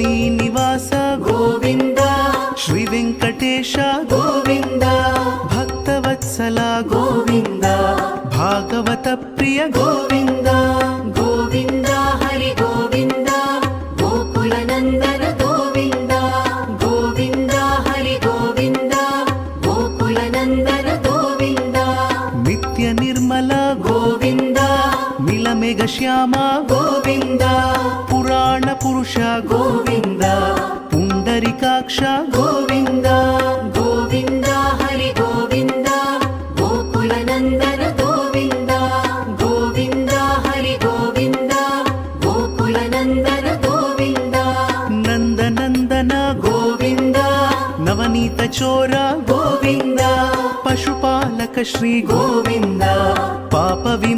ಶ್ರೀನಿವಾಸ ಗೋವಿಂದ ಶ್ರೀ ವೆಂಕಟೇಶ ಗೋವಿಂದ ಭಕ್ತವತ್ಸಲ ಗೋವಿಂದ ಭಾಗವತ ಪ್ರಿಯ ಗೋವಿಂದ ಗೋವಿಂದ ಹರಿ ಗೋವಿಂದ ಗೋಕುಲ ನಂದನ ಗೋವಿಂದ ಗೋವಿಂದ ಹರಿ ಗೋವಿಂದ ಗೋಕುಲ ನಂದನ ಗೋವಿಂದ ನಿತ್ಯ ನಿರ್ಮಲ ಗೋವಿಂದ ನೀಲಮೇಘ ಶ್ಯಾಮ ಗೋವಿಂದ ಪುರಾಣ ಪುರುಷ ಗೋವಿಂದ ಪುಂಡರಿಕಾಕ್ಷ ಗೋವಿಂದ ಗೋವಿಂದ ಹರಿ ಗೋವಿಂದ ಗೋಕುಲ ನಂದನ ಗೋವಿಂದ ಗೋವಿಂದ ಹರಿ ಗೋವಿಂದ ಗೋಕುಲ ನಂದನ ಗೋವಿಂದ ನಂದನಂದನ ಗೋವಿಂದ ನವನೀತ ಚೋರ ಗೋವಿಂದ ಪಶುಪಾಲಕ ಶ್ರೀ ಗೋವಿಂದ ಪಾಪ